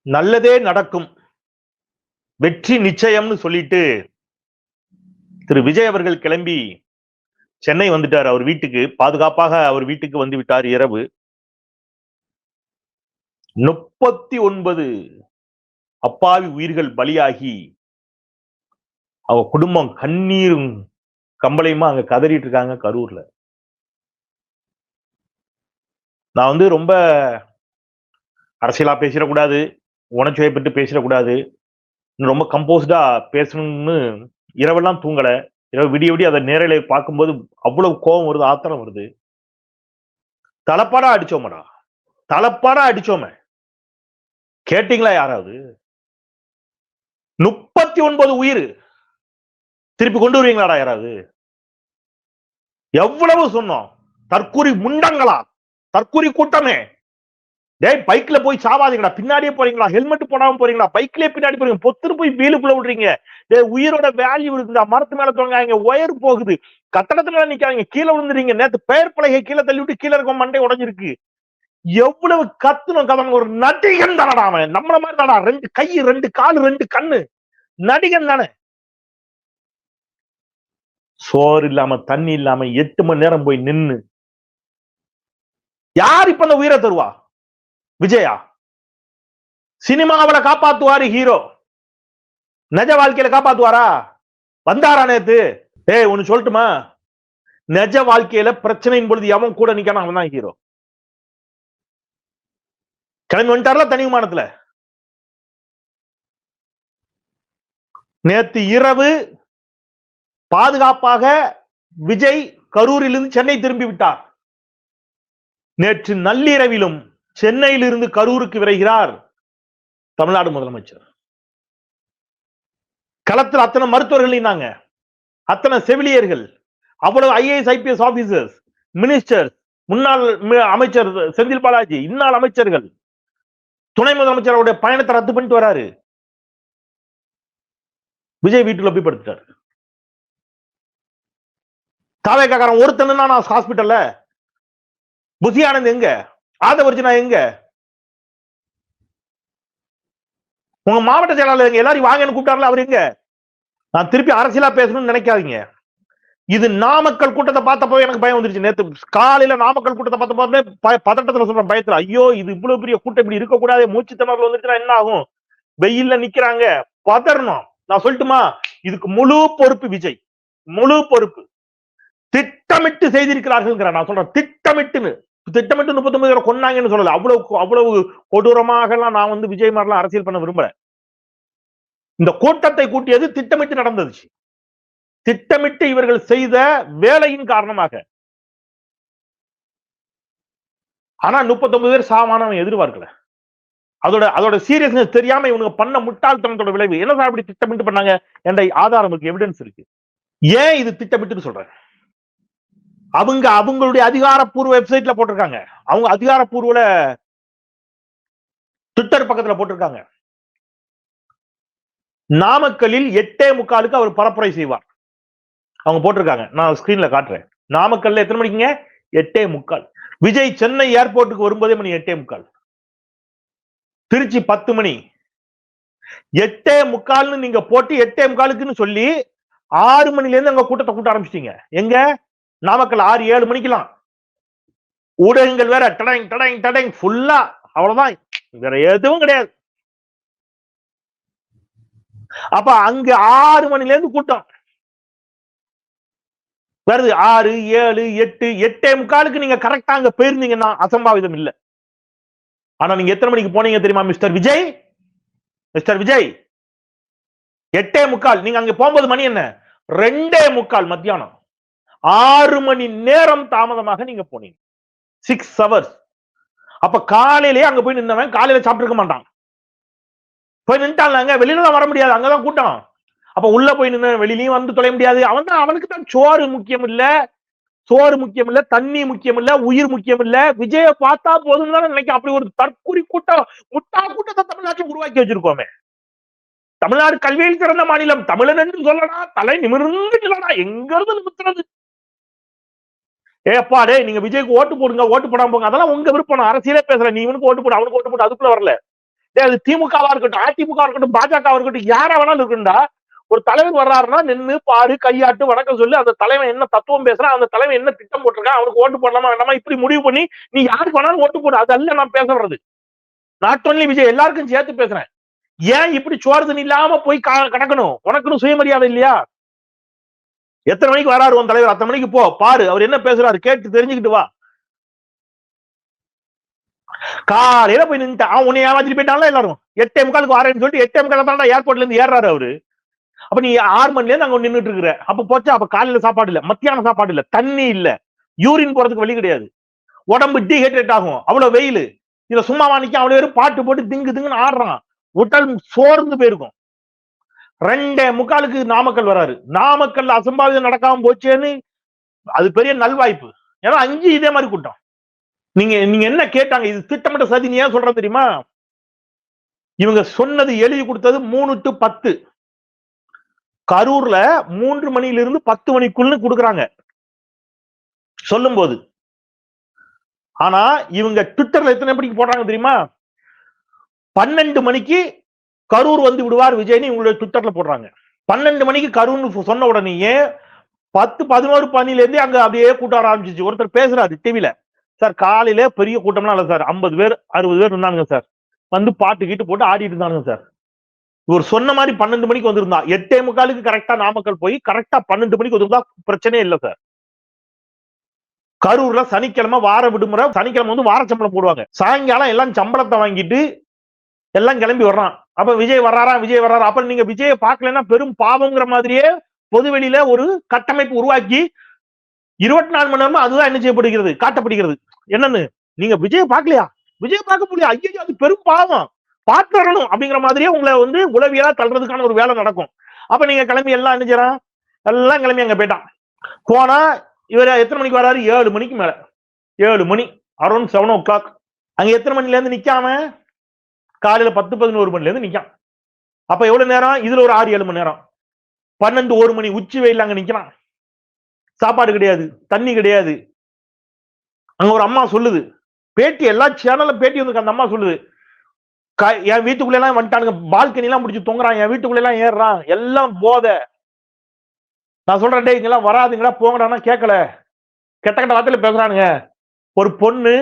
நல்லதே நடக்கும், வெற்றி நிச்சயம்னு சொல்லிட்டு திரு விஜய் அவர்கள் கிளம்பி சென்னை வந்துட்டார். அவர் வீட்டுக்கு பாதுகாப்பாக அவர் வீட்டுக்கு வந்து விட்டார். இரவு 39 அப்பாவி உயிர்கள் பலியாகி அவ குடும்பம் கண்ணீரும் கம்பளையுமா அங்க கதறிட்டு இருக்காங்க கரூர்ல. நான் ரொம்ப அரசியலா பேசிடக்கூடாது, உணர்ச்சி வயப்பட்டு பேசிடக்கூடாது, ரொம்ப கம்போஸ்டா பேசணும்னு இரவெல்லாம் தூங்கல. இரவு விடிய விடிய அதை நேரில பார்க்கும்போது அவ்வளவு கோபம் வருது, ஆத்திரம் வருது. தலப்பாடா அடிச்சோமடா, தலப்பாடா அடிச்சோமே. கேட்டீங்களா யாராவது? 39 உயிர் திருப்பி கொண்டு வருவீங்களாடா யாராவது? எவ்வளவு சொன்னோம்? தற்கூரி முண்டங்களா, தற்கூரி கூட்டமே, டேய் பைக்ல போய் சாவாதீங்கடா, பின்னாடியே போறீங்களா, ஹெல்மெட் போடாம போறீங்களா, பைக்லயே பின்னாடி போறீங்க, பொத்துரு போய் வீலுக்குள்ள விடுறீங்க. டேய் உயிரோட வேல்யூ இருக்குடா, மரத்து மேல தொங்காங்க, ஒயர் போகுது, கட்டடத்துல நிக்காதீங்க, கீழே விழுந்துறீங்க. நேத்து பெயர் பலகை கீழே தள்ளி விட்டு கீழே இருக்க மண்டை உடைஞ்சிருக்கு. எவ்வளவு கத்துணும் கதவங்க. ஒரு நடிகன் தானடா அவன், நம்மள மாதிரி தானடா, 2 கை 2 காலு 2 கண்ணு, நடிகன் தானே. சோறு இல்லாம தண்ணி இல்லாம 8 மணி நேரம் போய் நின்னு யார் இப்ப அந்த உயிரை தருவா? விஜயா? சினிமாவில காப்பாத்துவாரு ஹீரோ, நிஜ வாழ்க்கையில காப்பாத்துவாரா? வந்தாரா நேத்து? ஏய் ஒன்னு சொல்லட்டுமா, நிஜ வாழ்க்கையில பிரச்சனையின் பொழுது எவன் கூட நிக்கானோ அவன் தான் ஹீரோ. கிளம்பி வந்துட்டார்ல தனி விமானத்துல. நேத்து இரவு பாதுகாப்பாக விஜய் கரூரிலிருந்து சென்னை திரும்பி விட்டார். நேற்று நள்ளிரவிலும் சென்னையிலிருந்து கரூருக்கு விரைகிறார் தமிழ்நாடு முதலமைச்சர். களத்தில் அத்தனை மருத்துவர்கள் இருந்தாங்க, அத்தனை செவிலியர்கள், அவ்வளவு ஐஏஎஸ் ஐபிஎஸ் ஆபீசர்ஸ், மினிஸ்டர், முன்னாள் அமைச்சர் செந்தில் பாலாஜி, இந்நாள் அமைச்சர்கள், துணை முதலமைச்சருடைய பயணத்தை ரத்து பண்ணிட்டு வராரு. விஜய் வீட்டுல போய் படுத்துட்டாரு. தாவேக்காரன் ஒருத்தன் நான் ஹாஸ்பிட்டல்ல. புசி ஆனந்த் எங்க? ஆதவர்ஜனா எங்க? உங்க மாவட்ட செயலாளர் எல்லாரும் வாங்கன்னு கூப்பிட்டார்ல, அவர் எங்க? நான் திருப்பி அரசியலா பேசணும்னு நினைக்காதீங்க. இது நாமக்கல் கூட்டத்தை பார்த்தப்போ எனக்கு பயம் வந்துருச்சு. நேத்து காலையில நாமக்கல் கூட்டத்தை பார்த்தப்போ பதட்டத்துல சொல்றேன், பயத்துல, ஐயோ இது இவ்வளவு பெரிய கூட்டம் இப்படி இருக்கக்கூடாது, மூச்சு திணறல் வந்துருச்சுன்னா என்ன ஆகும்? வெயில்ல நிக்கிறாங்க, பதறணும். நான் சொல்லட்டுமா, இதுக்கு முழு பொறுப்பு விஜய், முழு பொறுப்பு. திட்டமிட்டு செய்திருக்கிறார்கள். நான் சொல்றேன் திட்டமிட்டுன்னு, திட்டமிட்டு 39 பேரை கொன்னாங்கன்னு சொல்லல. அவ்வளவு கொடூரமாக எல்லாம் நான் விஜய் மாதிரிலாம் அரசியல் பண்ண விரும்பல. இந்த கூட்டத்தை கூட்டியது திட்டமிட்டு நடந்துச்சு. திட்டமிட்டு இவர்கள் செய்த வேலையின் காரணமாக. ஆனா 39 பேர் சாவானவன் எதிர்பார்க்கல. அதோட சீரியஸ்னஸ் தெரியாம இவங்க பண்ண முட்டாள்தனத்தோட விளைவு என்ன சார் அப்படி திட்டமிட்டு பண்ணாங்க என்ற ஆதாரம் இருக்கு, எவிடன்ஸ் இருக்கு. ஏன் இது திட்டமிட்டு சொல்றேன்? அவங்களுடைய அதிகாரப்பூர்வ வெப்சைட்ல போட்டிருக்காங்க, அவங்க அதிகாரப்பூர்வ ட்விட்டர் பக்கத்துல போட்டிருக்காங்க. நாமக்கல்லில் 8:45 அவர் பரப்புரை செய்வார். அவங்க போட்டிருக்காங்க, நான் ஸ்கிரீன்ல காட்டுறேன். நாமக்கல்ல எத்தனை மணிக்குங்க? 8:45. விஜய் சென்னை ஏர்போர்ட்டுக்கு வரும்போதே மணி 8:45. திருச்சி 10 மணி. 8:45 நீங்க போட்டு 8:45 சொல்லி 6 மணில இருந்து அங்க கூட்டத்தை கூட்ட ஆரம்பிச்சிட்டீங்க. எங்க? நாமக்கல் 6-7 மணிக்கெல்லாம் ஊடகங்கள் வேற டடங் டடங் டடங் ஃபுல்லா. அவ்வளவுதான், வேற எதுவும் கிடையாது. அப்ப அங்க 6 மணில இருந்து கூட்டம் வருது. 6, 7, 8, 8:45 நீங்க கரெக்டா அங்க போயிருந்தீங்கன்னா அசம்பாவிதம் இல்ல. ஆனா நீங்க எத்தனை மணிக்கு போனீங்க தெரியுமா மிஸ்டர் விஜய்? மிஸ்டர் விஜய் 8:45 நீங்க அங்க போகும்போது மணி என்ன? 2:45 மத்தியானம். 6 மணி நேரம் தாமதமாக நீங்க போனீங்க. 6 hours. அப்ப காலையிலேயே அங்க போய் நின்றவன் காலையில சாப்பிட்டு இருக்க மாட்டான். போய் நின்ட்டாங்க, வெளியில தான் வர முடியாது, அங்கதான் கூட்டம். அப்ப உள்ள போய் நின்று வெளியிலயும் வந்து தொலை முடியாது. அவனுக்கு தான் சோறு முக்கியம் இல்ல, சோறு முக்கியம் இல்ல, தண்ணி முக்கியம் இல்ல, உயிர் முக்கியம் இல்ல. விஜய பார்த்தா போதும் தான் நினைக்க. அப்படி ஒரு தற்கொலை கூட்டம், முட்டா கூட்டத்தை தமிழ்நாட்டில் உருவாக்கி வச்சிருக்கோமே. தமிழ்நாடு கல்வியில் சிறந்த மாநிலம், தமிழன் என்று சொல்லடா, தலை நிமிர்ந்து சொல்லடா, எங்க இருந்து நிமித்துறது? ஏப்பா டே, நீங்க விஜய்க்கு ஓட்டு போடுங்க, ஓட்டு போடாம போங்க, அதெல்லாம் உங்க விருப்பம். அரசியலே பேசல, நீ இவனுக்கு ஓட்டு போடு அவனுக்கு ஓட்டு போடு அதுக்குள்ள வரல. அது திமுகவா இருக்கட்டும், அதிமுக இருக்கட்டும், பாஜக இருக்கட்டும், யாரா வேணாலும் இருக்குண்டா, ஒரு தலைவர் வர்றாருன்னா நின்னு பாரு, கையாட்டு, வணக்கம் சொல்லி அந்த தலைவன் என்ன தத்துவம் பேசுறான், அந்த தலைவன் என்ன திட்டம் போட்டிருக்கான், அவனுக்கு ஓட்டு போடலாமா வேண்டாமா இப்படி முடிவு பண்ணி நீ யாருக்கு வேணாலும் ஓட்டு போடு. அது அல்ல நான் பேச வர்றது. நாட் ஒன்லி விஜய், எல்லாருக்கும் சேர்த்து பேசுறேன். ஏன் இப்படி சோறு தண்ணி இல்லாம போய் கடக்கணும்? உனக்குன்னு சுயமரியாதை இல்லையா? எத்தனை மணிக்கு வராரு உன் தலைவர், அத்தனை மணிக்கு போ பாரு, அவர் என்ன பேசுறாரு கேட்டு தெரிஞ்சுக்கிட்டு வா. காலையில போய் நின்றுட்டா உன்னை ஏமாத்திட்டு போயிட்டாங்களா எல்லாரும். 8:45 வரேன்னு சொல்லிட்டு 8:45 தான் ஏர்போர்ட்ல இருந்து ஏறாரு அவரு. அப்ப நீ 6 மணில இருந்து அங்க நின்றுட்டு இருக்கிற. அப்ப போச்சா, அப்ப காலையில சாப்பாடு இல்ல, மத்தியான சாப்பாடு இல்ல, தண்ணி இல்ல, யூரின் போறதுக்கு வழி கிடையாது, உடம்பு டீஹைட்ரேட் ஆகும், அவ்வளவு வெயில். இதுல சும்மாவா நிக்க, அவ்வளவு பேரும் பாட்டு போட்டு திங்கு திங்குன்னு ஆடுறான், உடல் சோர்ந்து போயிருக்கும். 2:45 நாமக்கல் வராரு. நாமக்கல் அசம்பாவிதம் நடக்காம போச்சேன்னு அது பெரிய நல்வாய்ப்பு. ஏன்னா 5 இதே மாதிரி கூட்டம். நீங்க நீங்க என்ன கேட்டாங்க, இது திட்டமிட்ட சதி. ஏன் சொல்றது தெரியுமா? இவங்க சொன்னது எழுதி கொடுத்தது 3 to 10. கரூர்ல 3 மணியிலிருந்து 10 மணிக்குள்ள கொடுக்குறாங்க சொல்லும் போது. ஆனா இவங்க ட்விட்டர்ல எத்தனை மணிக்கு போடுறாங்க தெரியுமா? 12 மணிக்கு கரூர் வந்து விடுவார் விஜய்னு இவங்களுடைய ட்விட்டர்ல போடுறாங்க. 12 மணிக்கு கரூர்னு சொன்ன உடனேயே 10, 11, 12 இருந்து அங்க அப்படியே கூட்டம் ஆரம்பிச்சிச்சு. ஒருத்தர் பேசுறாரு டிவில, சார் காலையில பெரிய கூட்டம்லாம் இல்ல சார், 50 பேர் 60 பேர் இருந்தாங்க சார், வந்து பாட்டு கீட்டு போட்டு ஆடிட்டு இருந்தானுங்க சார். இவர் சொன்ன மாதிரி 12 மணிக்கு வந்திருந்தா 8:45 கரெக்டா நாமக்கல் போய் கரெக்டா 12 மணிக்கு வந்திருந்தா பிரச்சனையே இல்ல சார். கரூர்ல சனிக்கிழமை வார விடுமுறை, சனிக்கிழமை வந்து வார சம்பளம் போடுவாங்க. சாயங்காலம் எல்லாம் சம்பளத்தை வாங்கிட்டு எல்லாம் கிளம்பி வர்றான். அப்ப விஜய் வர்றாரா, விஜய் வர்றாரா. அப்ப நீங்க விஜயை பார்க்கலன்னா பெரும் பாவங்கிற மாதிரியே பொதுவெளியில ஒரு கட்டமைப்பு உருவாக்கி 24 மணி நேரமா அதுதான் என்ன செய்யப்படுகிறது, காட்டப்படுகிறது. என்னன்னு, நீங்க விஜய் பார்க்கலையா, விஜய் பார்க்க முடியல, ஐயோ அது பெரும் பாவம், பார்த்து வரணும் அப்படிங்கிற மாதிரியே உங்களை வந்து உளவியலா தள்ளுறதுக்கான ஒரு வேலை நடக்கும். அப்ப நீங்க கிளம்பி எல்லாம் என்ன செய்யறான், எல்லாம் கிளம்பி அங்க போயிட்டான். போனா இவர் எத்தனை மணிக்கு வராரு? 7 மணிக்கு மேல, 7 மணி, அரௌண்ட் 7 o'clock. அங்க எத்தனை மணில இருந்து நிக்காம, காலையில 10, 11 மணில இருந்து நிக்கான். அப்ப எவ்வளவு நேரம்? இதுல ஒரு 6, 7 மணி நேரம். 12, 1 மணி உச்சி வெயில் அங்க நிக்கிறான். சாப்பாடு கிடையாது, தண்ணி கிடையாது. அங்க ஒரு அம்மா சொல்லுது, பேட்டி, எல்லா சேனல்ல பேட்டி வந்து அந்த அம்மா சொல்லுது, என் வீட்டுக்குள்ள எல்லாம் வந்துட்டானுங்க, பால்கனி எல்லாம் முடிச்சு தொங்குறான், என் வீட்டுக்குள்ள எல்லாம் ஏறுறான், எல்லாம் போத. நான் சொல்றேன், டேய் இங்கெல்லாம் வராதுங்களா, போங்கடான்னா கேட்கல, கெட்ட கெட்ட வார்த்தையில பேசுறானுங்க. ஒரு பொண்ணு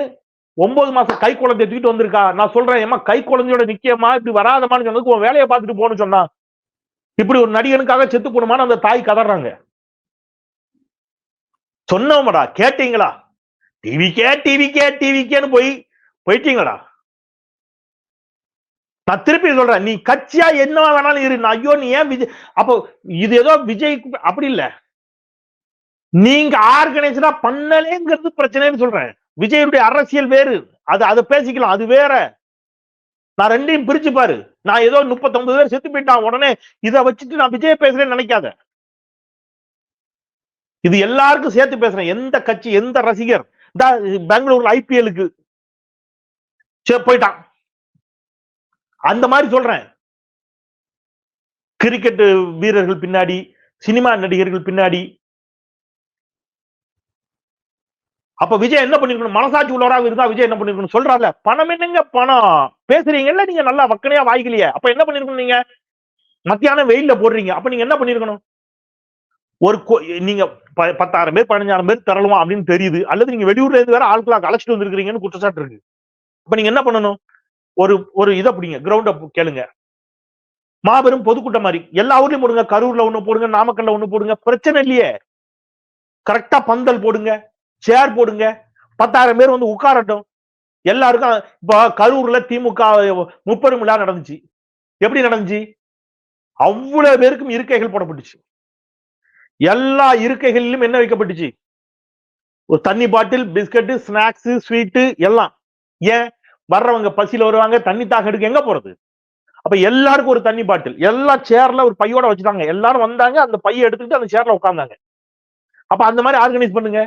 9 மாசம் கை குழந்தைய தூக்கிட்டு வந்திருக்கா. நான் சொல்றேன், ஏமா கை குழந்தையோட நிக்கியமா, இப்படி வராதமான்னு சொன்னதுக்கு உன் வேலையை பார்த்துட்டு போன்னு சொன்னா, இப்படி ஒரு நடிகனுக்காக செத்து போணுமான்னு அந்த தாய் கதறாங்க. சொன்னோமடா, கேட்டீங்களா? டிவிக்கேன்னு போயிட்டீங்களா? நான் திருப்பி சொல்றேன், நீ கட்சியா என்ன வேணாலும் இரு, ஐயோ நீ ஏன் விஜய், அப்போ இது ஏதோ விஜய் அப்படி இல்ல, நீங்க ஆர்கனைஸ்டா பண்ணலேங்கிறது பிரச்சனைன்னு சொல்றேன். விஜயுடைய அரசியல் வேறு, அதை பேசிக்கலாம், அது வேற. நான் ரெண்டையும் பிரிச்சு பாரு. நான் ஏதோ 39 பேர் செத்து போயிட்டான் உடனே இதை வச்சுட்டு நான் விஜய் பேசுறேன்னு நினைக்காத. இது எல்லாருக்கும் சேர்த்து பேசுறேன். எந்த கட்சி, எந்த ரசிகர், பெங்களூர்ல ஐபிஎலுக்கு போயிட்டான், அந்த மாதிரி சொல்றேன். கிரிக்கெட் வீரர்கள் பின்னாடி, சினிமா நடிகர்கள் பின்னாடி. அப்ப விஜய் என்ன பண்ணிருக்கணும்? மனசாட்சி உள்ளவராக இருந்தா விஜய் என்ன பண்ணிருக்கணும்? சொல்றாருல, பணம் என்னங்க பணம் பேசுறீங்கல்ல நீங்க, நல்லா வக்கனையா வாய்க்கலையே. அப்ப என்ன பண்ணிருக்கணும்? நீங்க மத்தியானம் வெயில்ல போடுறீங்க, அப்ப நீங்க என்ன பண்ணிருக்கணும்? ஒரு நீங்க 10,000 பேர் 15,000 பேர் தரலாம் அப்படின்னு தெரியுது, அல்லது நீங்க வெளியூர்ல இருந்து வேற ஆட்களாக அழைச்சிட்டு வந்திருக்கீங்கன்னு குற்றச்சாட்டு இருக்கு. அப்ப நீங்க என்ன பண்ணணும்? ஒரு இதை பிடிங்க, கிரவுண்ட கேளுங்க, மாபெரும் பொதுக்கூட்டம் மாதிரி எல்லா ஊர்லயும் போடுங்க, கரூர்ல ஒண்ணு போடுங்க, நாமக்கல்ல ஒண்ணு போடுங்க, பிரச்சனை இல்லையே. கரெக்டா பந்தல் போடுங்க, சேர் போடுங்க, 10,000 பேர் வந்து உட்காரட்டும். எல்லாருக்கும் இப்ப கரூர்ல திமுக முப்பெரும் விழா நடந்துச்சு. எப்படி நடந்துச்சு? அவ்வளவு பேருக்கும் இருக்கைகள் போடப்பட்டுச்சு. எல்லா இருக்கைகளிலும் என்ன வைக்கப்பட்டுச்சு? ஒரு தண்ணி பாட்டில், பிஸ்கட், ஸ்நாக்ஸ், ஸ்வீட்டு எல்லாம். ஏன்? வர்றவங்க பசியில வருவாங்க, தண்ணி தாக எடுக்க எங்க போறது? அப்ப எல்லாருக்கும் ஒரு தண்ணி பாட்டில், எல்லா சேர்ல ஒரு பையோட வச்சுட்டாங்க. எல்லாரும் வந்தாங்க, அந்த பையை எடுத்துக்கிட்டு அந்த சேர்ல உட்கார்ந்தாங்க. அப்ப அந்த மாதிரி ஆர்கனைஸ் பண்ணுங்க.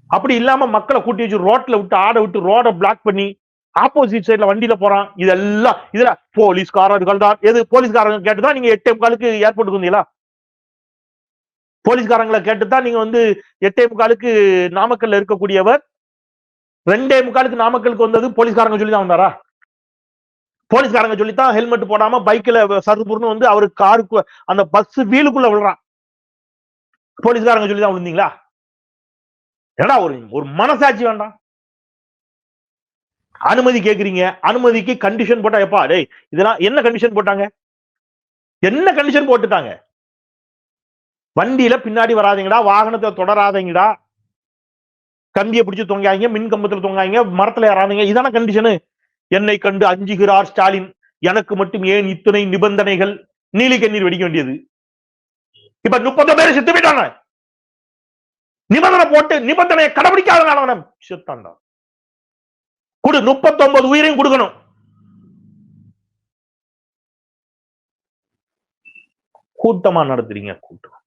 அப்படி இல்லாம மக்களை கூட்டி வச்சு ரோட்ல விட்டு ஆட விட்டு ரோட பிளாக் பண்ணி ஆப்போசிட் சைட்ல வண்டியில போறான். இதெல்லாம் இதுல போலீஸ்காரர்கள் தான். எது போலீஸ்காரங்க கேட்டுதான் நீங்க 8:45 ஏர்போர்ட்டுக்கு வந்தீங்களா? போலீஸ்காரங்களை கேட்டுதான் நீங்க வந்து 8:45 நாமக்கல்ல இருக்கக்கூடியவர் 2:45 நாமக்கலுக்கு வந்தது போலீஸ்காரங்க சொல்லிதான் வந்தாரா? போலீஸ்காரங்க சொல்லித்தான் ஹெல்மெட் போடாம பைக்ல சருப்புன்னு வந்து அவரு காருக்கு அந்த பஸ் வீலுக்குள்ள விழுறான். போலீஸ்காரங்க சொல்லிதான் விழுந்தீங்களா? ஏடா ஒரு மனசாட்சி வேண்டாம். அனுமதி கேக்குறீங்க, அனுமதிக்கு கண்டிஷன் போட்டா எப்பா டேய் இதெல்லாம் என்ன கண்டிஷன் போட்டாங்க? என்ன கண்டிஷன் போட்டுட்டாங்க? வண்டியில பின்னாடி வராதீங்கடா, வாகனத்தை தொடராதீங்கடா, கம்பியை பிடிச்சு தொங்காதீங்க, மின் கம்பத்துல தொங்காதீங்க, மரத்துல ஏறாதீங்க. இதான கண்டிஷனு. என்னை கண்டு அஞ்சுகிறார் ஸ்டாலின், எனக்கு மட்டும் ஏன் இத்தனை நிபந்தனைகள்? நீலி கண்ணீர் வெடிக்க வேண்டியது. இப்ப 30 பேர் செத்து போயிட்டாங்க. நிபந்தனை போட்டு நிபந்தனையை கடைபிடிக்காத செத்தாண்டா. கொடு 39 உயிரையும் கொடுக்கணும். கூட்டமா நடத்துறீங்க கூட்டம்.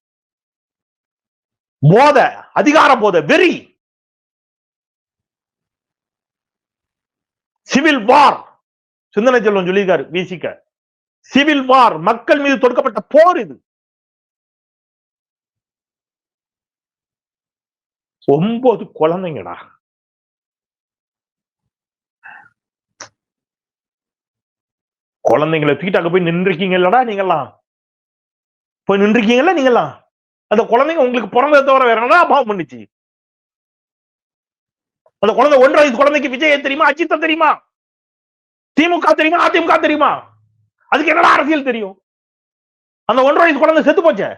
போத, அதிகார போத, வெறி, சிவில் வார். சிந்தனை செல்வம் சொல்லியிருக்காரு விசிக. சிவில் வார், மக்கள் மீது தொடுக்கப்பட்ட போர் இது. 9 குழந்தைங்கடா. குழந்தைங்களை தூக்கிட்டு அங்க போய் நின்றுருக்கீங்கல்லடா நீங்கெல்லாம். போய் நின்றுருக்கீங்கல்ல நீங்கெல்லாம். அந்த குழந்தைங்க உங்களுக்கு பிறந்ததை தவிர வேற என்ன பாவம் பண்ணுச்சு? அந்த குழந்தை 1 வயசு குழந்தைக்கு விஜய் தெரியுமா, அஜித் தெரியுமா, திமுக தெரியுமா, அதிமுக தெரியுமா? அதுக்கு என்னடா அரசியல் தெரியும்? அந்த 1 வயசு குழந்தை செத்து போச்சே.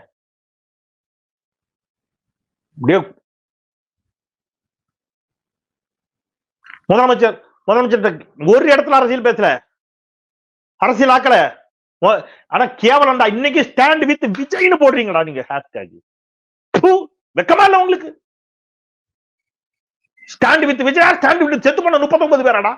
முதலமைச்சர் ஒரு இடத்துல அரசியல் பேசல, அரசியல் ஆக்கல. ஆனா கேவலம்டா. இன்னைக்கு ஸ்டாண்ட் வித் விஜய்னு போடுறீங்கடா நீங்க ஹேஷ்டேக். வெக்கமா இல்ல உங்களுக்கு? Stand with Vijay, stand with செத்து போன 39 பேராடா.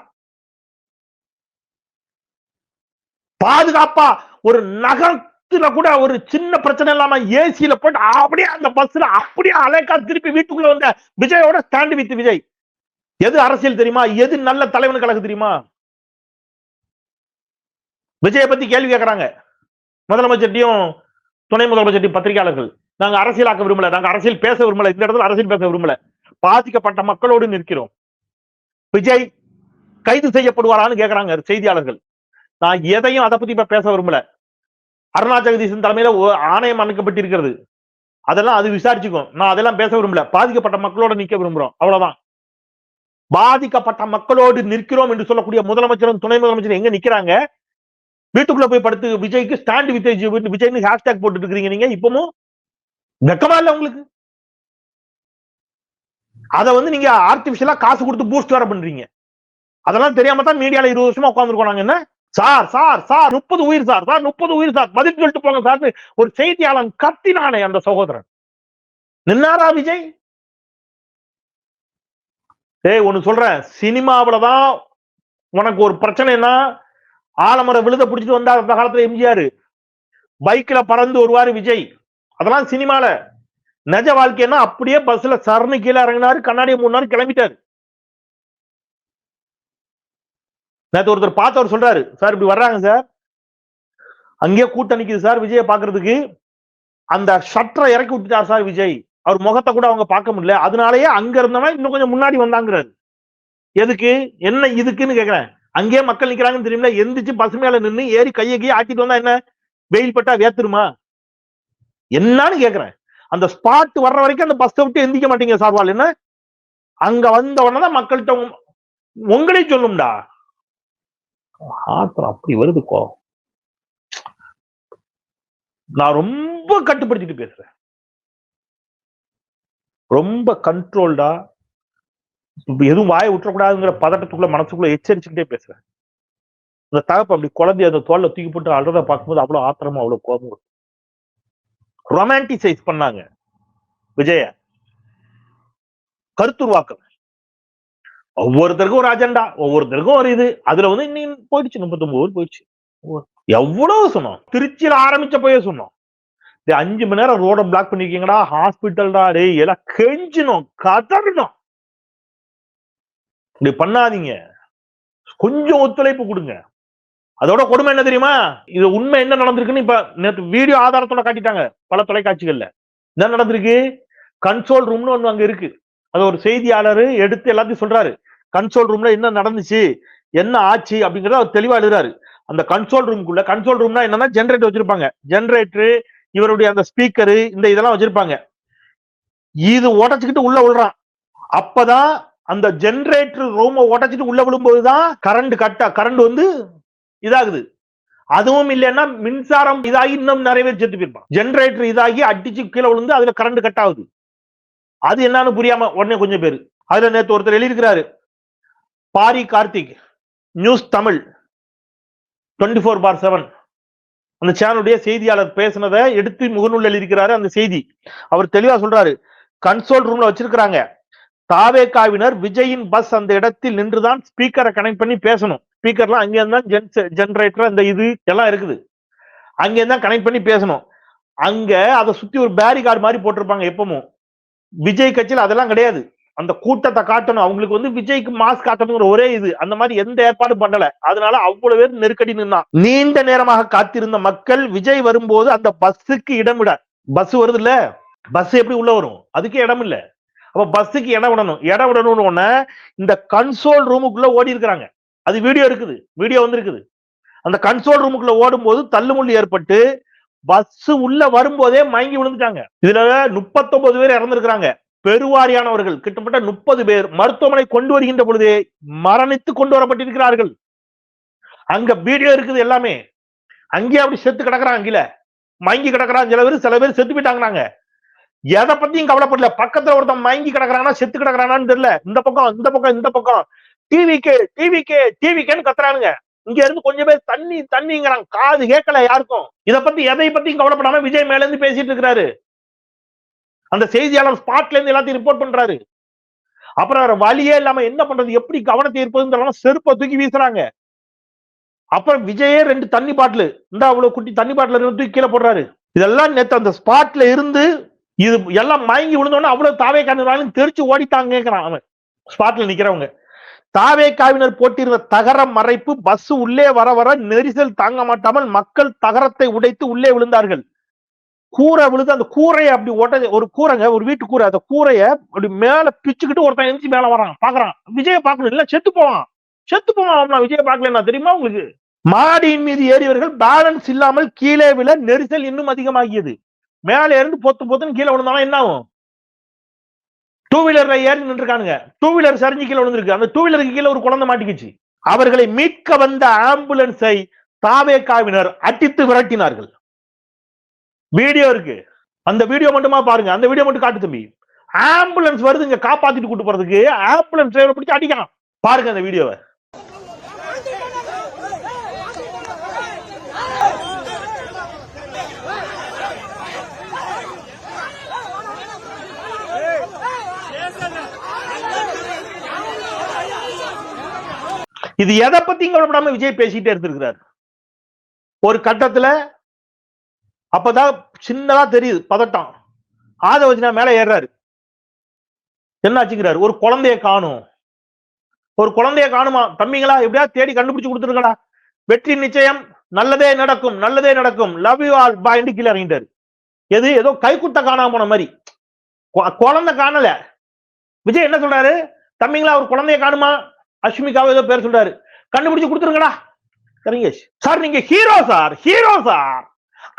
பாதுகாப்பா ஒரு நகரத்துல கூட ஒரு சின்ன பிரச்சனை இல்லாம ஏசியில போட்டு அப்படியே அந்த பஸ்ல அப்படியே அலைக்கா திருப்பி வீட்டுக்குள்ள வந்த விஜயோட ஸ்டாண்ட் வித் விஜய். எது அரசியல் தெரியுமா? எது நல்ல தலைவனுக்கு அழகு தெரியுமா? விஜயை பத்தி கேள்வி கேட்கறாங்க முதலமைச்சர்ட்டையும் துணை முதலமைச்சர்ட்டையும் பத்திரிகையாளர்கள். நாங்க அரசியலாக்க விரும்பல, நாங்க அரசியல் பேச விரும்பல, இந்த இடத்துல அரசியல் பேச விரும்பல, பாதிக்கப்பட்ட மக்களோடு நிற்கிறோம். விஜய் கைது செய்யப்படுவாரான்னு கேட்கறாங்க செய்தியாளர்கள். நான் எதையும் அதை பத்தி பேச விரும்பல. அருணா ஜெகதீசன் தலைமையில ஆணையம் அமைக்கப்பட்டிருக்கிறது, அதெல்லாம் அது விசாரிச்சுக்கும். நான் அதெல்லாம் பேச விரும்பல. பாதிக்கப்பட்ட மக்களோட நிக்க விரும்புறோம், அவ்வளவுதான். பாதிக்கப்பட்ட மக்களோடு நிற்கிறோம் என்று சொல்லக்கூடிய முதலமைச்சரும் துணை முதலமைச்சரும் எங்க நிக்கிறாங்க? வீட்டுக்குள்ள போய் படுத்து விஜய்க்கு ஸ்டாண்ட் வித் விஜய்னு ஹேஷ்டேக் போட்டு இருக்கீங்க. நீங்க இப்பவும் வெக்கமா இல்ல உங்களுக்கு? அதை வந்து நீங்க ஆர்டிபிஷியலா காசு கொடுத்து பூஸ்ட் வர பண்றீங்க. அதெல்லாம் தெரியாம தான் மீடியால 20 வருஷமா உட்கார்ந்துருக்கோம் நாங்க. என்ன சார் சார் சார் 30 உயிர் சார், சார் 30 உயிர் சார், பதில் சொல்லிட்டு போங்க சார் ஒரு செய்தியாளன் கத்தினானே அந்த சகோதரன். நின்னாரா விஜய்? ஏய் ஒன்னு சொல்றேன், சினிமாவிலதான் உனக்கு ஒரு பிரச்சனைனா ஆலமர விழுத பிடிச்சிட்டு வந்தா அந்த காலத்துல எம்ஜிஆர், பைக்ல பறந்து வருவாரு விஜய். அதெல்லாம் சினிமால. நிஜ வாழ்க்கைன்னா அப்படியே பஸ்ல சரணு கீழே இறங்கினாரு, கண்ணாடியை மூணு கிளம்பிட்டாரு. நேற்று ஒருத்தர் பார்த்தவர் சொல்றாரு, சார் இப்படி வர்றாங்க சார், அங்கேயே கூட்டம் நிக்குது சார் விஜயை பாக்குறதுக்கு, அந்த ஷட்டரை இறக்கி விட்டுட்டார் சார் விஜய், அவர் முகத்தை கூட அவங்க பார்க்க முடியல, அதனாலயே அங்க இருந்தவன் இன்னும் கொஞ்சம் முன்னாடி வந்தாங்கிறாரு. எதுக்கு என்ன இதுக்குன்னு கேக்குறேன். அங்கேயே மக்கள் நிக்கிறாங்கன்னு தெரியுமில, எந்திரிச்சு பஸ் மேல நின்று ஏறி கையை ஆட்டிட்டு வந்தா என்ன வெயில் பட்டா வேத்துருமா என்னன்னு கேக்குறேன். அந்த ஸ்பாட் வர்ற வரைக்கும் அந்த பஸ்ஸை விட்டு எந்திக்க மாட்டீங்க சார்வால். என்ன அங்க வந்த உடனே மக்கள்கிட்ட உங்களையும் சொல்லும்டா. ஆத்திரம் அப்படி வருதுக்கோ. நான் ரொம்ப கட்டுப்படுத்திட்டு பேசுறேன், ரொம்ப கண்ட்ரோல்டா, எதுவும் வாயை விட்டுறக்கூடாதுங்கிற பதட்டத்துக்குள்ள மனசுக்குள்ள எச்சரிச்சுக்கிட்டே பேசுறேன். அந்த தகப்பு அப்படி குழந்தை அந்த தோல்ல தூக்கி போட்டு அழுறத பார்க்கும்போது அவ்வளவு ஆத்திரமா அவ்வளவு கோபம். ரொமான்டிசைஸ் பண்ணாங்க விஜய, கருத்துருவாக்கம். ஒவ்வொருத்தருக்கும் ஒரு அஜெண்டா, ஒவ்வொருத்தருக்கும் ஒரு இது. அதுல வந்து இன்னும் போயிடுச்சு, 39 போயிடுச்சு. எவ்வளவு சொன்னோம், திருச்சியில ஆரம்பிச்ச போயே சொன்னோம். 5 மணி நேரம் ரோட பிளாக் பண்ணிருக்கீங்கடா, ஹாஸ்பிட்டல்டா, டேய் எல்லாம் கெஞ்சணும், கதறணும். இப்படி பண்ணாதீங்க, கொஞ்சம் ஒத்துழைப்பு கொடுங்க. அதோட கொடுமை என்ன தெரியுமா? இது உண்மை என்ன நடந்திருக்குன்னு இப்ப நேற்று வீடியோ ஆதாரத்தோட காட்டிட்டாங்க பல தொலைக்காட்சிகள்ல. என்ன நடந்திருக்கு? கன்சோல் ரூம்னு ஒண்ணு அங்க இருக்கு. அது ஒரு செய்தியாளர் எடுத்து எல்லாத்தையும் சொல்றாரு. கன்சோல் ரூம்ல என்ன நடந்துச்சு, என்ன ஆச்சு அப்படிங்கறத அவர் தெளிவா எழுதுறாரு. அந்த கன்சோல் ரூம்னா என்னன்னா ஜெனரேட்டர் வச்சிருப்பாங்க, ஜெனரேட்டர் இவருடைய அந்த ஸ்பீக்கரு இந்த இதெல்லாம் வச்சிருப்பாங்க. இது உடைச்சுக்கிட்டு உள்ள விழுறான். அப்பதான் அந்த ஜெனரேட்டர் ரூமை உடைச்சிட்டு உள்ள விழும்போதுதான் கரண்ட் வந்து இதாகுது. அதுவும் இல்லைன்னா மின்சாரம் இதாகி இன்னும் நிறைய பேர் செத்து போயிருப்பான். ஜெனரேட்டர் இதாகி அடிச்சு கீழே விழுந்து அதுல கரண்ட் கட் ஆகுது. அது என்னன்னு புரியாம உடனே கொஞ்சம் பேர் அதுல நேத்து ஒருத்தர் எழுதியிருக்கிறாரு, பாரி கார்த்திக் நியூஸ் தமிழ் 24/7 அந்த சேனலுடைய செய்தியாளர் பேசினதை எடுத்து முகநூல் எழுதியிருக்கிறாரு. அந்த செய்தி அவர் தெளிவா சொல்றாரு, கன்சோல் ரூம்ல வச்சிருக்கிறாங்க, தாவேகாவினர் விஜயின் பஸ் அந்த இடத்தில் நின்றுதான் ஸ்பீக்கரை கனெக்ட் பண்ணி பேசணும். ஸ்பீக்கர்லாம் அங்க இருந்தா ஜெனரேட்டர் அந்த இது எல்லாம் இருக்குது, அங்க இருந்தா கனெக்ட் பண்ணி பேசணும். அங்க அதை சுத்தி ஒரு பேரிகார்டு மாதிரி போட்டிருப்பாங்க. எப்பவும் விஜய் கட்சியில் அதெல்லாம் கிடையாது. அந்த கூட்டத்தை காட்டணும், அவங்களுக்கு வந்து விஜய்க்கு மாஸ் காட்டணுங்கிற ஒரே இது, அந்த மாதிரி எந்த ஏற்பாடும் பண்ணல. அதனால அவ்வளவு பேர் நெருக்கடி நின்னா. நீண்ட நேரமாக காத்திருந்த மக்கள் விஜய் வரும்போது அந்த பஸ்ஸுக்கு இடம் விட, பஸ் வருது இல்ல, பஸ் எப்படி உள்ள வரும், அதுக்கு இடம் இல்ல. அப்ப பஸ்ஸுக்கு இடம் விடணும்னு இந்த கன்சோல் ரூமுக்குள்ள ஓடி இருக்கிறாங்க. அது வீடியோ வந்திருக்குது. அந்த கன்சோல் ரூமுக்குள்ள ஓடும் போது தள்ளுமுள்ளு ஏற்பட்டு பஸ் உள்ள வரும்போதே மயங்கி விழுந்துட்டாங்க. இதுல 39 பேர் இறந்திருக்கிறாங்க. பெருவாரியானவர்கள் கிட்டத்தட்ட 30 பேர் மருத்துவமனை கொண்டு வருகின்ற பொழுதே மரணித்து கொண்டு வரப்பட்டிருக்கிறார்கள். அங்க வீடியோ இருக்குது எல்லாமே. அங்கேயே அப்படி செத்து கிடக்குறாங்க, கீழே மயங்கி கிடக்குறாங்க. சில பேர் செத்து போயிட்டாங்க. எதை பத்தியும் கவலைப்படல. பக்கத்துல ஒருத்தன் மயங்கி கிடக்குறானா செத்து கிடக்குறானான்னு தெரியல. இந்த பக்கம் டிவிக்கேன்னு கத்துறானுங்க. இங்க இருந்து கொஞ்சம் பேர் தண்ணிங்கிறாங்க. காது கேட்கல யாருக்கும். இதை பத்தி எதை பத்தியும் கவலைப்படாம விஜய் மேல இருந்து பேசிட்டு இருக்கிறாரு. அந்த செய்தியாளர் ஸ்பாட்ல இருந்து எல்லாத்தையும் ரிப்போர்ட் பண்றாரு. அப்புறம் வழியே இல்லாம என்ன பண்றது, எப்படி கவனத்தை இருப்பதுன்னு செருப்பை தூக்கி வீசுறாங்க. அப்புறம் விஜயே 2 தண்ணி பாட்டில், இந்த அவ்வளவு குட்டி தண்ணி பாட்டில் தூக்கி கீழே போடுறாரு. இதெல்லாம் நேத்து அந்த ஸ்பாட்ல இருந்து இது எல்லாம் மயங்கி விழுந்தோன்னா அவ்வளவு தாவேக்காவினரும் தெரிச்சு ஓடிட்டாங்க. அவன் ஸ்பாட்ல நிக்கிறவங்க தாவேக்காவினர் போட்டிருந்த தகர மறைப்பு பஸ் உள்ளே வர நெரிசல் தாங்க மாட்டாமல் மக்கள் தகரத்தை உடைத்து உள்ளே விழுந்தார்கள். கூரை விழுந்து அந்த கூரையை அப்படி ஒரு கூரைங்க, ஒரு வீட்டு கூரை, அந்த கூரைய அப்படி மேல பிச்சுக்கிட்டு ஒருத்தன் எந்திரிச்சு மேல வரான். பாக்குறான், விஜய பாக்கணும் இல்ல செத்து போவான். விஜய பாக்கலன்னா தெரியுமா உங்களுக்கு? மாடியின் மீது ஏறியவர்கள் பேலன்ஸ் இல்லாமல் கீழே விழ நெரிசல் இன்னும் அதிகமாகியது. மேல இருந்து பொத்துன்னு கீழே விழுந்தாலும் என்ன ஆகும்? டூ வீலர்ல ஏறி நின்றுருக்கானுங்க. டூ வீலர் சரிஞ்சு கீழே விழுந்திருக்கு. அந்த டூ வீலருக்கு கீழே ஒரு குழந்தை மாட்டிக்கிச்சு. அவர்களை மீட்க வந்த ஆம்புலன்ஸை தாவேகாவினர் அடித்து விரட்டினார்கள். வீடியோ இருக்கு. அந்த வீடியோ மட்டுமா பாருங்க. அந்த வீடியோ மட்டும் காட்டு தம்பி. ஆம்புலன்ஸ் வருது இங்க காப்பாத்திட்டு கூட்டு போறதுக்கு, ஆம்புலன்ஸ் டிரைவரை பிடிச்சு அடிக்கலாம். பாருங்க அந்த வீடியோவை. இது எதை பத்தியும் கவலைப்படாம விஜய் பேசிட்டே இருந்திருக்கிறார். ஒரு கட்டத்துல அப்பதான் சின்னதா தெரியுது பதட்டம். ஆதவஜனா மேல ஏறாரு. என்ன ஆச்சுங்கிறாரு, ஒரு குழந்தைய காணுமா தம்பிங்களா, எப்படியா தேடி கண்டுபிடிச்சு கொடுத்துருக்கடா, வெற்றி நிச்சயம், நல்லதே நடக்கும், லவ் யூ ஆல் பாய் கீழே இறங்கிட்டாரு. ஏதோ கைக்குட்ட காணாம போன மாதிரி. குழந்தை காணல. விஜய் என்ன சொல்றாரு, தம்பிங்களா ஒரு குழந்தைய காணுமா, அஷ்மிகாவை ஏதோ பேர் சொல்றாரு, கண்டுபிடிச்சு கொடுத்துருங்கடா. சார் நீங்க ஹீரோ சார்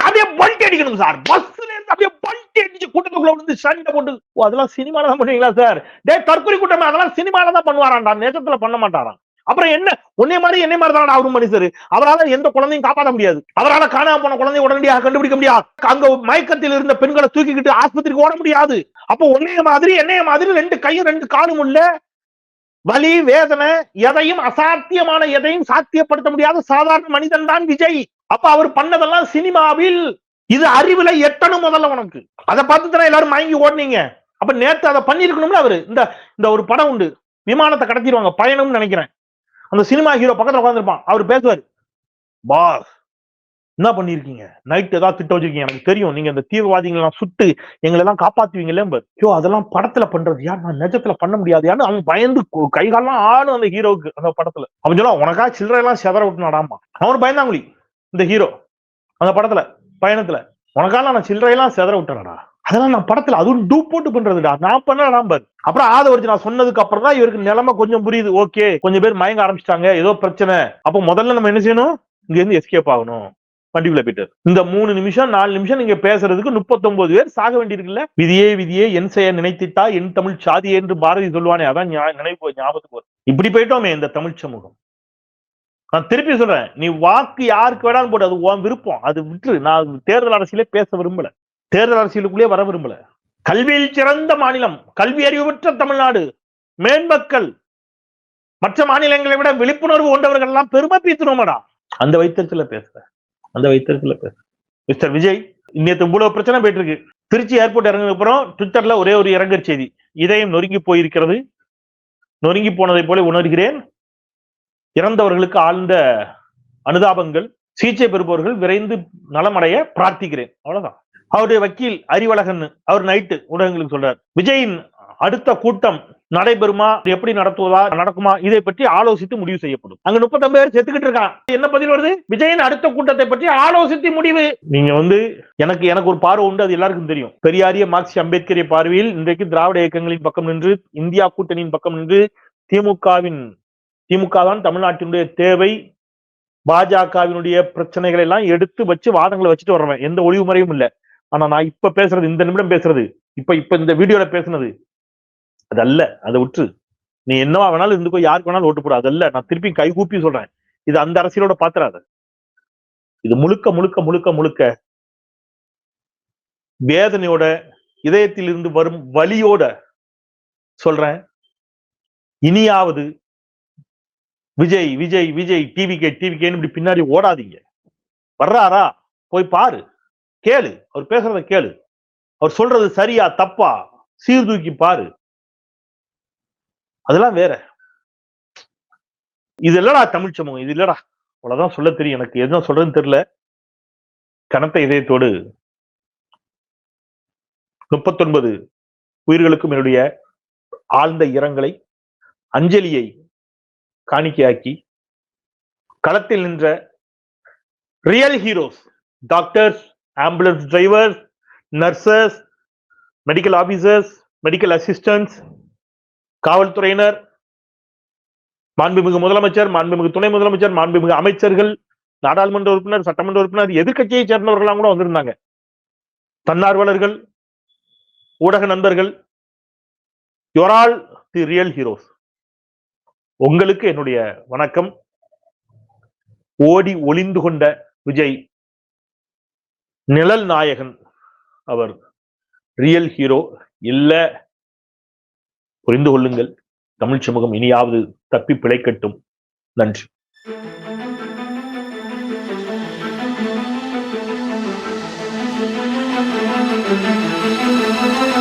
அப்படியே பல்ட்டி அடிக்கணும் சார், பஸ்ல இருந்து அப்படியே பல்ட்டி அடிச்சு கூட்டத்துக்குள்ள வந்து சண்டை போட்டு. அதெல்லாம் சினிமால தான் பண்ணுவீங்களா சார்? தற்கொலை கூட்டமே அதெல்லாம் சினிமால தான் பண்ணுவாராண்டா, நேசத்துல பண்ண மாட்டாராம். அப்புறம் என்ன, என்னை மாதிரி தான் அவரும் மனுஷரு. அவரால் எந்த குழந்தையும் காப்பாற்ற முடியாது. அவரால் காணாம போன குழந்தைய உடனடியாக கண்டுபிடிக்க முடியாது. அங்க மயக்கத்தில் இருந்த பெண்களை தூக்கிக்கிட்டு ஆஸ்பத்திரிக்கு ஓட முடியாது. அப்போ என்னைய மாதிரி 2 கையும் 2 காலும் உள்ள வலி வேதனை, எதையும் அசாத்தியமான எதையும் சாத்தியப்படுத்த முடியாத சாதாரண மனிதன் தான் விஜய். அப்ப அவர் பண்ணதெல்லாம் சினிமாவில், இது அறிவுல எட்டணும் முதல்ல உனக்கு. அதை பார்த்து எல்லாரும் மயங்கி ஓடுனீங்க. அப்ப நேத்து அதை பண்ணிருக்கணும்ல அவரு. இந்த ஒரு படம் உண்டு, விமானத்தை கடத்திடுவாங்க, பயணம்னு நினைக்கிறேன். அந்த சினிமா ஹீரோ பக்கத்துல உட்காந்துருப்பான். அவர் பேசுவார், பாஸ் என்ன பண்ணிருக்கீங்க, நைட் ஏதாவது திட்டம் வச்சிருக்கீங்க, எனக்கு தெரியும் நீங்க இந்த தீவிரவாதிகளை சுட்டு எங்களை எல்லாம் காப்பாத்துவீங்களே. அதெல்லாம் படத்துல பண்றது யார், நான் நிஜத்துல பண்ண முடியாது யாரு. அவன் பயந்து கைகாலாம் ஆடும் அந்த ஹீரோவுக்கு. அந்த படத்துல அவன் சொல்லுவான், உனக்கா சில்லறை எல்லாம் செதற விட்டுனாடாமா. அவன் பயந்தாங்குழி இந்த ஹீரோ அந்த படத்துல பயணத்துல, உனக்கால நான் சில்லறையெல்லாம் செதற விட்டேனடா, அதெல்லாம் நான் படத்துல அதுவும் டூப் போட்டு பண்றதுடா, நான் பண்ணலாம். அப்புறம் ஆதவர்ஜி நான் சொன்னதுக்கு அப்புறம் தான் இவருக்கு நிலைமை கொஞ்சம் புரியுது. ஓகே, கொஞ்சம் பேர் மயங்க ஆரம்பிச்சிட்டாங்க, ஏதோ பிரச்சனை. அப்போ முதல்ல நம்ம என்ன செய்யணும், இங்க இருந்து எஸ்கேப் ஆகணும், வண்டிக்குள்ள போயிட்டு. இந்த 3 நிமிஷம் 4 நிமிஷம் நீங்க பேசுறதுக்கு 39 பேர் சாக வேண்டியிருக்குல்ல. விதியே விதியே என் செய்ய நினைத்திட்டா என் தமிழ் சாதி என்று பாரதி சொல்லுவானே, அதான் நினைப்பு ஞாபகத்துக்கு வரும். இப்படி போயிட்டோமே இந்த தமிழ் சமூகம். நான் திருப்பி சொல்றேன், நீ வாக்கு யாருக்கு வேணாலும் போடு, அது உன் விருப்பம், அது விட்டு. நான் தேர்தல் அரசியலே பேச விரும்பல, தேர்தல் அரசியலுக்குள்ளே வர விரும்பல. கல்வியில் சிறந்த மாநிலம், கல்வி அறிவு பெற்ற தமிழ்நாடு, மேன்மக்கள், மற்ற மாநிலங்களை விட விழிப்புணர்வு கொண்டவர்கள் எல்லாம் பெருமை பீத்தணுமாடா. அந்த வைத்தியத்துல பேசுறேன், அந்த வைத்தியத்துல பேசுறேன். மிஸ்டர் விஜய், நேற்று இவ்வளவு பிரச்சனை போயிட்டு இருக்கு. திருச்சி ஏர்போர்ட் இறங்கின அப்புறம் ட்விட்டர்ல ஒரே ஒரு இரங்கற் செய்தி, இதயம் நொறுங்கி போயிருக்கிறது, நொறுங்கி போனதை போல உணர்கிறேன், இறந்தவர்களுக்கு ஆழ்ந்த அனுதாபங்கள், சிகிச்சை பெறுபவர்கள் விரைந்து நலமடைய பிரார்த்திக்கிறேன். அவ்வளவுதான். அவருடைய வக்கீல் அறிவழகன் அவர் நைட்டு ஊடகங்களுக்கு சொல்றார், விஜயின் அடுத்த கூட்டம் நடைபெறுமா, எப்படி நடத்துவதா, நடக்குமா, இதை பற்றி ஆலோசித்து முடிவு செய்யப்படும். அங்க 39 பேர் செத்துக்கிட்டு இருக்கான். என்ன பதில் வருது? விஜயின் அடுத்த கூட்டத்தை பற்றி ஆலோசித்து முடிவு. நீங்க எனக்கு ஒரு பார்வை உண்டு, அது எல்லாருக்கும் தெரியும். பெரியாரிய மார்க்சிய அம்பேத்கரிய பார்வையில் இன்றைக்கு திராவிட இயக்கங்களின் பக்கம் நின்று, இந்தியா கூட்டணியின் பக்கம் நின்று, திமுக தான் தமிழ்நாட்டினுடைய தேவை, பாஜகவினுடைய பிரச்சனைகளை எல்லாம் எடுத்து வச்சு வாதங்களை வச்சுட்டு வர்றேன், எந்த ஒளிவு முறையும் இல்லை. ஆனா நான் இப்ப பேசுறது, இந்த நிமிடம் பேசுறது, இப்ப இந்த வீடியோல பேசுனது அதல்ல. அதை விட்டு நீ என்னவா வேணாலும் இருந்துக்கோ, யாருக்கு வேணாலும் ஓட்டு போட, அதல்ல. நான் திருப்பி கைகூப்பி சொல்றேன், இது அந்த அரசியலோட பாத்திராத. இது முழுக்க முழுக்க முழுக்க முழுக்க வேதனையோட, இதயத்தில் இருந்து வரும் வலியோட சொல்றேன். இனியாவது விஜய் விஜய் விஜய் டிவிகே இப்படி பின்னாடி ஓடாதீங்க. வர்றாரா போய் பாரு, கேளு, அவர் பேசுறத கேளு, அவர் சொல்றது சரியா தப்பா சீர்தூக்கி பாரு, அதெல்லாம் வேற. இது இல்லடா தமிழ் சமூகம், இது இல்லடா. அவ்வளவுதான் சொல்ல தெரியும், எனக்கு எதுவும் சொல்றதுன்னு தெரியல. கனத்த இதயத்தோடு 39 உயிர்களுக்கும் என்னுடைய ஆழ்ந்த இரங்கலை, அஞ்சலியை காணிக்கையாக்கி, களத்தில் நின்ற real heroes, doctors, ambulance drivers, nurses, medical officers, medical assistants, காவல்துறையினர், மாண்புமிகு முதலமைச்சர், மாண்புமிகு துணை முதலமைச்சர், மாண்புமிகு அமைச்சர்கள், நாடாளுமன்ற உறுப்பினர், சட்டமன்ற உறுப்பினர், எதிர்கட்சியை சேர்ந்தவர்களாம் கூட வந்திருந்தாங்க, தன்னார்வலர்கள், ஊடக நண்பர்கள், you are all the real heroes. உங்களுக்கு என்னுடைய வணக்கம். ஓடி ஒளிந்து கொண்ட விஜய் நிழல் நாயகன், அவர் ரியல் ஹீரோ இல்ல, புரிந்து கொள்ளுங்கள். தமிழ் சமூகம் இனியாவது தப்பி பிழைக்கட்டும். நன்றி. Thank you.